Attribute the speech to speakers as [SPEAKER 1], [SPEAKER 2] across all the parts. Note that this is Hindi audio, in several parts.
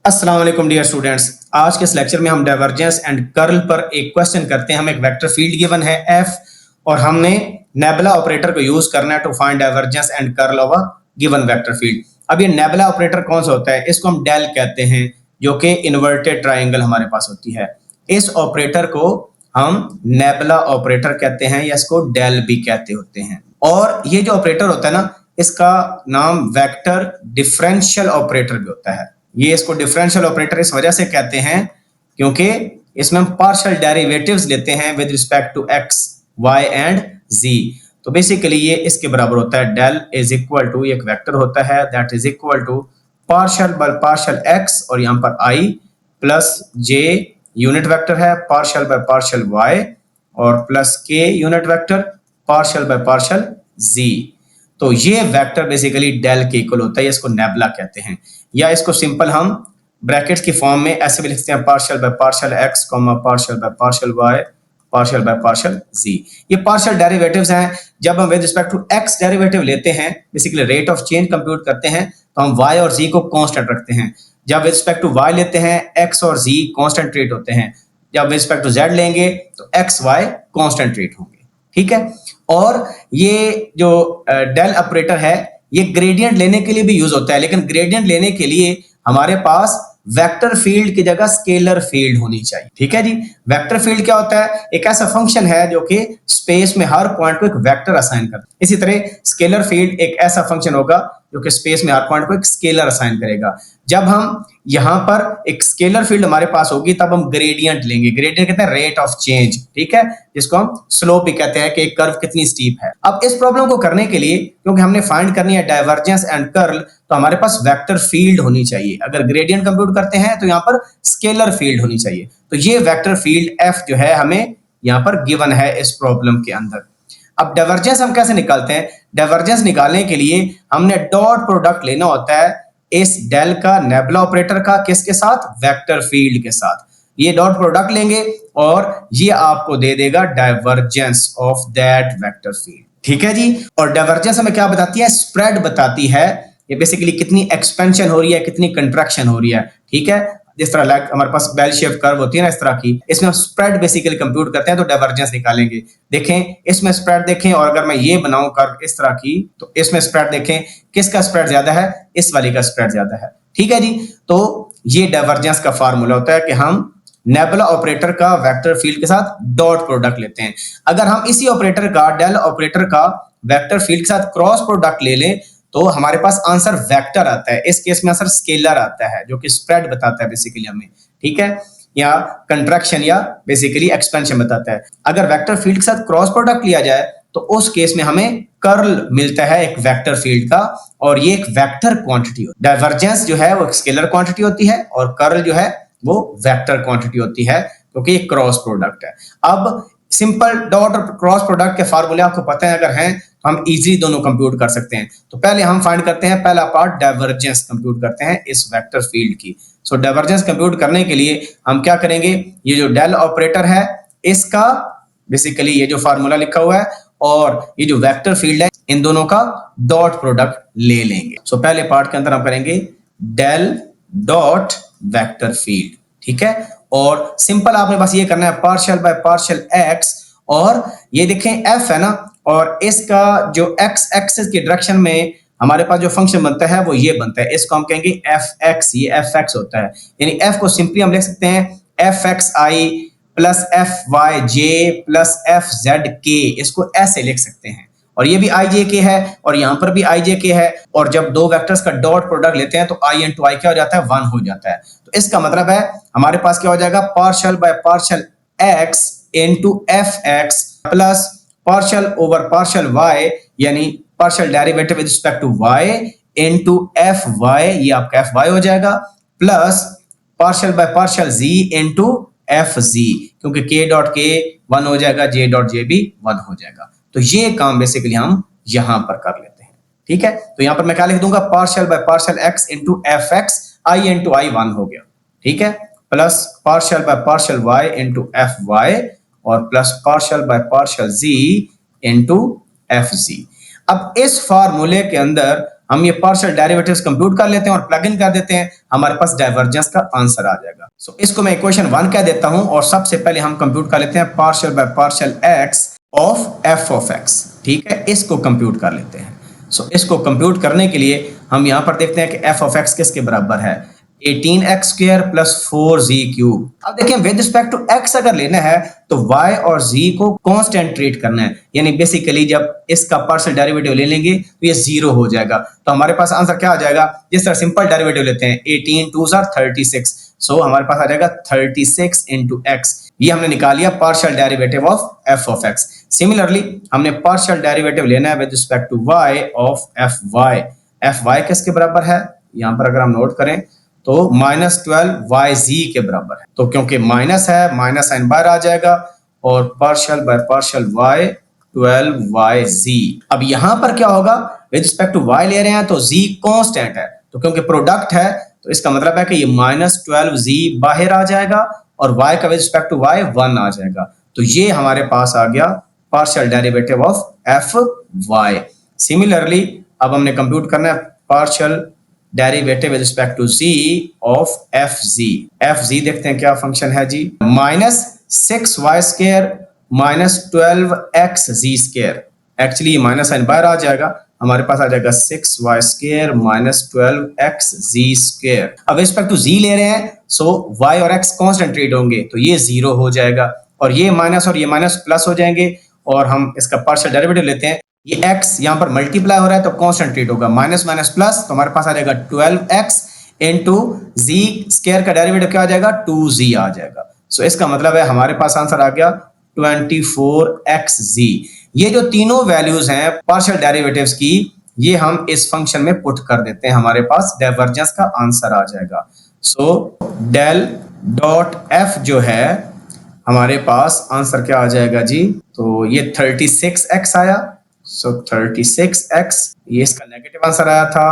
[SPEAKER 1] अस्सलाम वालेकुम डियर स्टूडेंट्स। आज के इस लेक्चर में हम डाइवर्जेंस एंड कर्ल पर एक क्वेश्चन करते हैं। हम एक वेक्टर फील्ड गिवन है एफ और हमने नेबुला ऑपरेटर को यूज करना है to find divergence and curl of a given vector field. अब ये नेबुला ऑपरेटर कौन सा होता है? इसको हम डेल कहते हैं, जो कि इन्वर्टेड ट्राइंगल हमारे पास होती है। इस ऑपरेटर को हम नेबुला ऑपरेटर कहते हैं या इसको डेल भी कहते होते हैं। और ये जो ऑपरेटर होता है ना, इसका नाम वेक्टर डिफरेंशियल ऑपरेटर भी होता है। ये इसको डिफरेंशियल ऑपरेटर इस वजह से कहते हैं क्योंकि इसमें हम पार्शियल डेरिवेटिव्स लेते हैं with respect to x, y and z. तो बेसिकली ये इसके बराबर होता है डेल इज इक्वल टू, एक वेक्टर होता है that is equal to partial by partial x और यहाँ पर i plus j unit vector है, पार्शियल बाय पार्शियल वाई और plus k unit vector, partial by partial z. तो ये वेक्टर बेसिकली डेल के इक्वल होता है, इसको नेबुला कहते हैं। या इसको सिंपल हम ब्रैकेट्स की फॉर्म में ऐसे भी लिखते हैं, partial by partial x comma partial by partial y partial by partial z. ये पार्शियल डेरिवेटिव्स हैं। जब हम with respect to x derivative लेते हैं, basically rate of change compute करते हैं, तो हम वाई और जी को कांस्टेंट रखते हैं। जब विद रिस्पेक्ट टू वाई लेते हैं, एक्स और जी कांस्टेंट रेट होते हैं। जब विद रिस्पेक्ट टू जेड लेंगे तो एक्स वाई कांस्टेंट रेट होंगे। ठीक है। और ये जो डेल ऑपरेटर है, ये ग्रेडियंट लेने के लिए भी यूज होता है, लेकिन ग्रेडियंट लेने के लिए हमारे पास वेक्टर फील्ड की जगह स्केलर फील्ड होनी चाहिए। ठीक है जी। वेक्टर फील्ड क्या होता है? एक ऐसा फंक्शन है जो कि स्पेस में हर पॉइंट को एक वेक्टर असाइन करता है। इसी तरह स्केलर फील्ड एक ऐसा फंक्शन होगा जो कि स्पेस में हर पॉइंट को एक स्केलर असाइन करेगा। जब हम यहाँ पर एक स्केलर फील्ड हमारे पास होगी तब हम ग्रेडियंट लेंगे। ग्रेडियंट कहते हैं रेट ऑफ चेंज, ठीक है, जिसको हम स्लोप भी कहते हैं कि एक कर्व कितनी स्टीप है। अब इस प्रॉब्लम को करने के लिए, क्योंकि हमने फाइंड करनी है डाइवर्जेंस एंड कर्ल, तो हमारे पास वेक्टर फील्ड होनी चाहिए। अगर ग्रेडियंट कंप्यूट करते हैं तो यहाँ पर स्केलर फील्ड होनी चाहिए। तो ये वेक्टर फील्ड एफ जो है हमें यहाँ पर गिवन है इस प्रॉब्लम के अंदर। अब डाइवर्जेंस हम कैसे निकालते हैं? डाइवर्जेंस निकालने के लिए हमने डॉट प्रोडक्ट लेना होता है इस डेल का नेबुला ऑपरेटर का, किसके साथ? वेक्टर फील्ड के साथ। ये डॉट प्रोडक्ट लेंगे और ये आपको दे देगा divergence of that vector field. ठीक है जी। और डाइवर्जेंस हमें क्या बताती है? स्प्रेड बताती है। ये बेसिकली कितनी एक्सपेंशन हो रही है, कितनी कंट्रैक्शन हो रही है। ठीक है। जिस तरह लाइक हमारे पास बेल शेप कर्व होती है ना, इस तरह की, इसमें हम स्प्रेड बेसिकली कंप्यूट करते हैं तो डाइवर्जेंस निकालेंगे। देखें इसमें स्प्रेड देखें, और अगर मैं ये बनाऊं कर्व इस तरह की, तो इसमें स्प्रेड देखें, किसका स्प्रेड ज्यादा है? इस वाली का स्प्रेड ज्यादा है। ठीक है जी। तो ये डाइवर्जेंस का फार्मूला होता है कि हम नेबुला ऑपरेटर का वेक्टर फील्ड के साथ डॉट प्रोडक्ट लेते हैं। अगर हम इसी ऑपरेटर का, डेल ऑपरेटर का वेक्टर फील्ड के साथ क्रॉस प्रोडक्ट ले लें तो हमारे पास आंसर वेक्टर आता है। इस केस में आंसर स्केलर आता है, जो कि स्प्रेड बताता है बेसिकली हमें। ठीक है। या कंट्रैक्शन या बेसिकली एक्सपेंशन बताता है। अगर वेक्टर फील्ड के साथ क्रॉस प्रोडक्ट लिया जाए तो उस केस में हमें कर्ल मिलता है एक वेक्टर फील्ड का, और ये एक वेक्टर क्वांटिटी होती है। डाइवर्जेंस जो है वो एक स्केलर क्वांटिटी होती है और कर्ल जो है वो वेक्टर क्वांटिटी होती है, क्योंकि ये क्रॉस प्रोडक्ट है। अब सिंपल डॉट और क्रॉस प्रोडक्ट के फार्मूले आपको पता है अगर हैं तो हम इजीली दोनों कंप्यूट कर सकते हैं। तो पहले हम फाइंड करते हैं, पहला पार्ट डाइवर्जेंस कंप्यूट करते हैं इस वेक्टर फील्ड की। सो डाइवर्जेंस कंप्यूट करने के लिए हम क्या करेंगे? ये जो डेल ऑपरेटर है इसका बेसिकली ये जो फार्मूला लिखा हुआ है और ये जो वेक्टर फील्ड है, इन दोनों का डॉट प्रोडक्ट ले लेंगे। सो पहले पार्ट के अंदर हम करेंगे डेल डॉट वेक्टर फील्ड। ठीक है। और सिंपल आपने बस ये करना है, पार्शियल बाय पार्शियल एक्स, और ये देखें एफ है ना, और इसका जो एक्स एक्सिस की डायरेक्शन में हमारे पास जो फंक्शन बनता है वो ये बनता है। इसको हम कहेंगे एफ एक्स। ये एफ एक्स होता है, यानी एफ को सिंपली हम लिख सकते हैं एफ एक्स आई प्लस एफ वाई जे प्लस एफ जेड के। इसको ऐसे लिख सकते हैं। और ये भी आई जे के है और यहाँ पर भी आई जे के है। और जब दो वेक्टर्स का डॉट प्रोडक्ट लेते हैं तो आई इंटू आई क्या हो जाता है? 1 हो जाता है। तो इसका मतलब है हमारे पास क्या हो जाएगा? Partial by partial x into f x plus partial over partial y, यानी partial derivative with respect to y into f y, ये आपका एफ वाई हो जाएगा, plus partial by partial z into f z, क्योंकि के डॉट के 1 हो जाएगा, जे डॉट जे भी 1 हो जाएगा। तो ये काम बेसिकली हम यहां पर कर लेते हैं। ठीक है। तो यहां पर मैं क्या लिख दूंगा? Partial by partial x into f x, i into i 1 हो गया। ठीक है। Plus partial by partial y into f y और plus partial by partial z into f z. अब इस फार्मूले के अंदर हम ये पार्शियल डेरिवेटिव्स कंप्यूट कर लेते हैं और प्लग इन कर देते हैं, हमारे पास डाइवर्जेंस का आंसर आ जाएगा। सो इसको मैं इक्वेशन 1 कह देता हूं और सबसे पहले हम कंप्यूट कर लेते हैं partial by partial x of F of x. ठीक है, इसको कंप्यूट कर लेते हैं। सो इसको कंप्यूट करने के लिए हम यहां पर देखते हैं कि एफ ऑफ एक्स किसके बराबर है, 18x square plus 4z cube. अब देखिए विद रिस्पेक्ट टू x अगर लेना है तो y और z को कांस्टेंट ट्रीट करना है, यानी बेसिकली जब इसका पार्शियल डेरिवेटिव ले लेंगे तो ये 0 हो जाएगा। तो हमारे पास आंसर क्या आ जाएगा, जिस तरह सिंपल डेरिवेटिव लेते हैं 18 2s are 36, सो हमारे पास आ जाएगा 36 इंटू एक्स। ये हमने निकाल लिया partial derivative of F of X. Similarly हमने पार्शियल डेरिवेटिव लेना है with respect to y of F Y. F Y किसके बराबर है, यहां पर अगर हम नोट करें तो -12yz के बराबर है। तो क्योंकि माइनस है, माइनस साइन बाहर आ जाएगा और partial by partial y 12yz। अब यहां पर क्या होगा, विद रिस्पेक्ट टू y ले रहे हैं तो z कांस्टेंट है, तो क्योंकि प्रोडक्ट है तो इसका मतलब है कि ये -12z बाहर आ जाएगा और y का विद रिस्पेक्ट टू y 1 आ जाएगा। तो ये हमारे पास आ गया partial derivative of F Y. Similarly अब हमने कंप्यूट करना है partial derivative with respect to z of F Z. F Z देखते हैं क्या फंक्शन है Z, -6y square -12xz square. Actually ये माइनस साइन बाहर आ जाएगा, हमारे पास आ जाएगा 6y स्क्वायर -12xz स्क्वायर। अब रिस्पेक्ट टू z ले रहे हैं सो y और x कांस्टेंट ट्रीट होंगे तो ये 0 हो जाएगा और ये माइनस प्लस हो जाएंगे और हम इसका पार्शियल डेरिवेटिव लेते हैं। ये x यहाँ पर मल्टीप्लाई हो रहा है तो कांस्टेंट ट्रीट होगा, माइनस माइनस प्लस, तो हमारे पास आ जाएगा 12x इंटू z स्क्वायर का डेरिवेटिव क्या आ जाएगा, 2z आ जाएगा। सो इसका मतलब है हमारे पास आंसर आ गया 24xz। ये जो तीनों वैल्यूज हैं पार्शियल डेरिवेटिव्स की, ये हम इस फंक्शन में पुट कर देते हैं, हमारे पास डाइवर्जेंस का आंसर आ जाएगा। सो डेल डॉट एफ जो है हमारे पास आंसर क्या आ जाएगा जी, तो ये 36x आया। सो 36x, ये इसका नेगेटिव आंसर आया था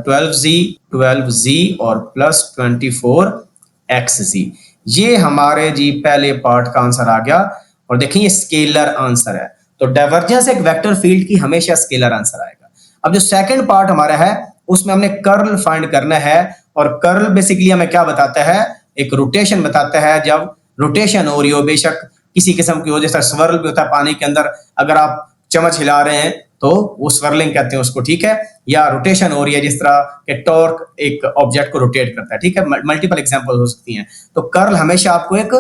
[SPEAKER 1] 12z और प्लस 24xz। ये हमारे जी पहले पार्ट का आंसर आ गया और देखिए ये स्केलर आंसर है, तो डाइवर्जेंस एक वेक्टर फील्ड की हमेशा स्केलर आंसर आएगा। अब जो सेकंड पार्ट हमारा है उसमें हमने कर्ल फाइंड करना है और कर्ल बेसिकली हमें क्या बताता है, एक रोटेशन बताता है। जब रोटेशन हो रही हो, बेशक किसी किस्म की हो, जैसा स्वर्ल भी होता है पानी के अंदर, अगर आप चम्मच हिला रहे हैं तो वो स्वर्लिंग कहते हैं उसको, ठीक है, या रोटेशन हो रही है जिस तरह के टॉर्क एक ऑब्जेक्ट को रोटेट करता है, ठीक है, मल्टीपल एग्जांपल हो सकती हैं। तो कर्ल हमेशा आपको एक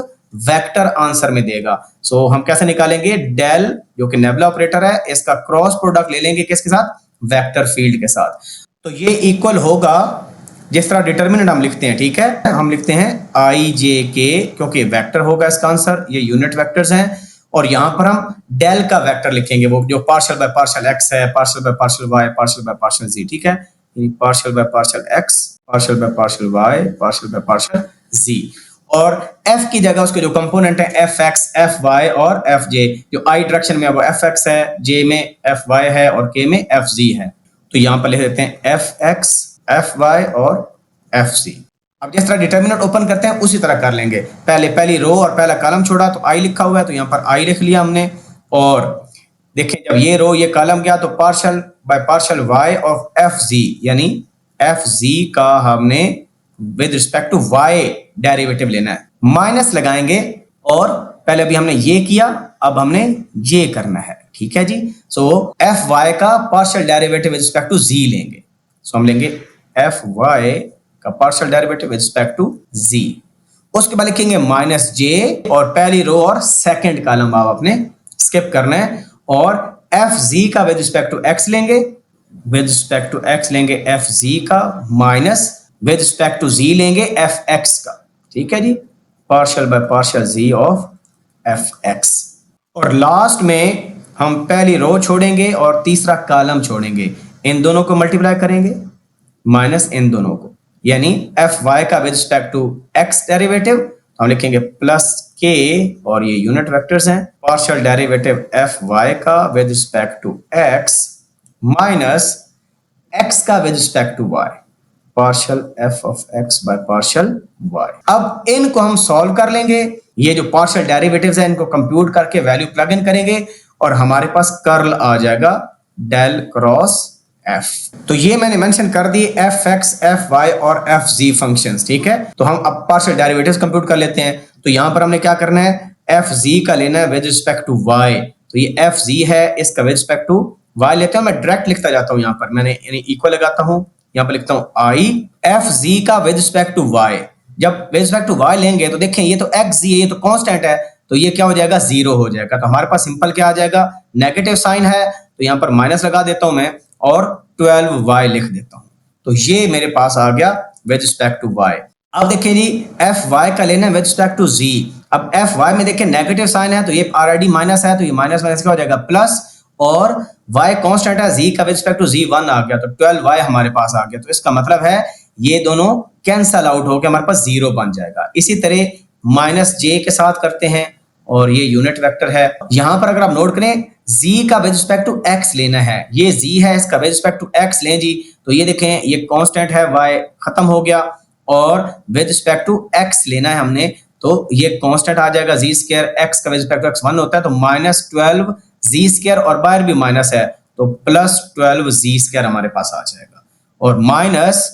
[SPEAKER 1] वेक्टर आंसर में देगा। सो हम कैसे निकालेंगे, डेल जो कि नेबुला ऑपरेटर है, इसका क्रॉस प्रोडक्ट ले लेंगे किसके साथ, वेक्टर फील्ड के साथ। तो ये इक्वल होगा जिस तरह डिटरमिनेंट हम लिखते हैं, ठीक है, हम लिखते हैं आई जे के, क्योंकि वेक्टर होगा इसका आंसर, ये यूनिट वेक्टर्स हैं। और यहां पर हम डेल का वेक्टर लिखेंगे, वो जो पार्शियल बाय पार्शियल एक्स है, partial by partial y, partial by partial z, ठीक है, partial by partial x, partial by partial y, partial by partial z. और एफ की जगह उसके जो कंपोनेंट है एफ एक्स, एफ वाई और एफ जे, जो आई डायरेक्शन में वो एफ एक्स है, जे में एफ वाई है और के में एफ जी है। तो यहां पर लिख देते हैं एफ एक्स, एफ वाई और एफ जी। अब जिस तरह डिटरमिनेंट ओपन करते हैं उसी तरह कर लेंगे, पहले पहली रो और पहला कॉलम छोड़ा तो आई लिखा हुआ है तो यहाँ पर आई लिख लिया हमने। और देखिए जब ये रो ये कॉलम गया तो partial by partial Y of F Z, यानी एफ जी का हमने with respect to Y derivative लेना है, माइनस लगाएंगे और पहले भी हमने ये किया, अब हमने ये करना है, ठीक है जी। सो एफ वाई का partial derivative with respect to z लेंगे, सो हम लेंगे एफ वाई का partial derivative with respect to z। उसके बाद लिखेंगे माइनस जे और पहली रो और सेकंड कॉलम आप अपने स्किप करना है और एफ जी का विद रिस्पेक्ट टू x लेंगे, विद रिस्पेक्ट टू x लेंगे एफ जी का, minus with respect to z लेंगे एफ एक्स का, ठीक है जी, partial by partial z of f x. और लास्ट में हम पहली रो छोड़ेंगे और तीसरा कॉलम छोड़ेंगे, इन दोनों को मल्टीप्लाई करेंगे माइनस इन दोनों को, यानी एफ वाई का with respect to x derivative हम लिखेंगे प्लस के, और ये यूनिट वेक्टर्स हैं, पार्शियल डेरिवेटिव एफ वाई का with respect to x minus x का with respect to y, partial f of x by partial y. अब इनको हम सॉल्व कर लेंगे, ये जो पार्शियल डेरिवेटिव्स हैं इनको कंप्यूट करके वैल्यू प्लग इन करेंगे और हमारे पास कर्ल आ जाएगा डेल क्रॉस एफ। तो ये मैंने मेंशन कर the F x, f y और एफ जी फंक्शंस, ठीक है। तो हम अब पार्शियल डेरिवेटिव्स कंप्यूट कर लेते हैं। तो यहां पर हमने क्या करना है, एफ जी का लेना है विद रिस्पेक्ट टू वाई। तो ये एफ जी है, इसका विद रिस्पेक्ट टू वाई लेते हैं। मैं डायरेक्ट लिखता जाता हूं, यहां पर मैंने इक्वल लगाता हूं, यहां पर लिखता हूं आई एफ जी का विद रिस्पेक्ट टू वाई। जब विद रिस्पेक्ट टू वाई लेंगे तो देखें ये तो एक्स जी है, ये तो कांस्टेंट है, तो ये क्या हो जाएगा, जीरो हो जाएगा। तो हमारे पास सिंपल क्या आ जाएगा, नेगेटिव साइन है तो यहां पर माइनस लगा देता हूं मैं और 12y लिख देता हूं। तो ये मेरे पास आ गया विद रिस्पेक्ट टू y। अब देखिए जी एफ वाई का लेना है विद रिस्पेक्ट टू z। अब एफ वाई में देखिए नेगेटिव साइन है तो ये ऑलरेडी माइनस है, तो ये माइनस माइनस क्या हो जाएगा प्लस, और y कांस्टेंट है, z का विद रिस्पेक्ट टू z 1 आ गया, तो 12y हमारे पास आ गया। तो इसका मतलब है ये दोनों कैंसल आउट होकर हमारे पास जीरो बन जाएगा। इसी तरह माइनस j के साथ करते हैं, और ये यूनिट वेक्टर है। यहां पर अगर आप नोट करें z का विद रिस्पेक्ट टू x लेना है, ये z है, इसका विद रिस्पेक्ट टू x लें जी, तो ये देखें ये कांस्टेंट है, y खत्म हो गया, और विद रिस्पेक्ट टू x लेना है हमने, तो ये कांस्टेंट आ जाएगा z स्क्वायर, x का विद रिस्पेक्ट टू x 1 होता है, तो माइनस 12 z स्क्वायर, और बाहर भी माइनस है तो प्लस 12 z स्क्वायर हमारे पास आ जाएगा, और माइनस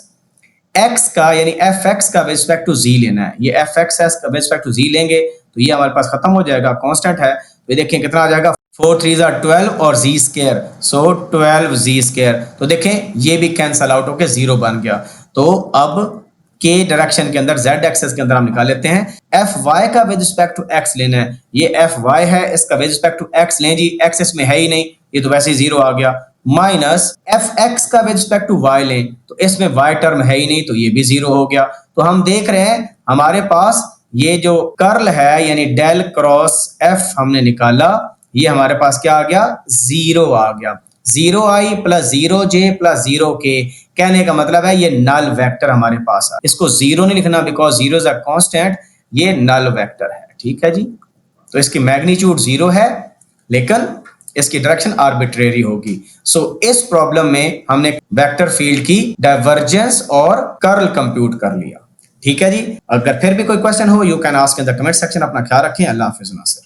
[SPEAKER 1] x का यानी एफ एक्स का विद रिस्पेक्ट टू z लेना है। ये एफ एक्स है, इसका विद रिस्पेक्ट टू z लेंगे तो ये हमारे पास खत्म हो जाएगा, कांस्टेंट है, तो ये देखें कितना आ जाएगा 4 3 12 और z स्क्वायर, सो 12 z स्क्वायर। तो देखें ये भी कैंसल आउट होकर जीरो बन गया। तो अब के डायरेक्शन के अंदर z एक्सेस के अंदर हम निकाल लेते हैं, एफ वाई का विद रिस्पेक्ट टू x लेना है, ये एफ वाई है, इसका विद रिस्पेक्ट टू x लें जी, x इसमें है ही नहीं, ये तो वैसे ही जीरो आ गया, माइनस एफ एक्स का विद रिस्पेक्ट टू y लें, तो इसमें y टर्म है ही नहीं, तो ये भी जीरो हो गया। तो हम देख रहे हैं हमारे पास ये जो कर्ल है यानी डेल क्रॉस एफ हमने निकाला, ये हमारे पास क्या आ गया, जीरो आ गया। जीरो आई प्लस जीरो जे प्लस जीरो के, कहने का मतलब है ये नल वेक्टर हमारे पास है। इसको जीरो नहीं लिखना because zero is a constant, ये नल वेक्टर है, ठीक है जी। तो इसकी मैग्नीट्यूड जीरो है लेकिन इसकी डायरेक्शन आर्बिट्रेरी होगी। सो इस प्रॉब्लम में हमने वेक्टर फील्ड की डाइवर्जेंस और कर्ल कंप्यूट कर लिया, ठीक है जी। अगर फिर भी कोई क्वेश्चन हो you can ask in the comment section. अपना ख्याल रखें, अल्लाह हाफिज़ नासिर।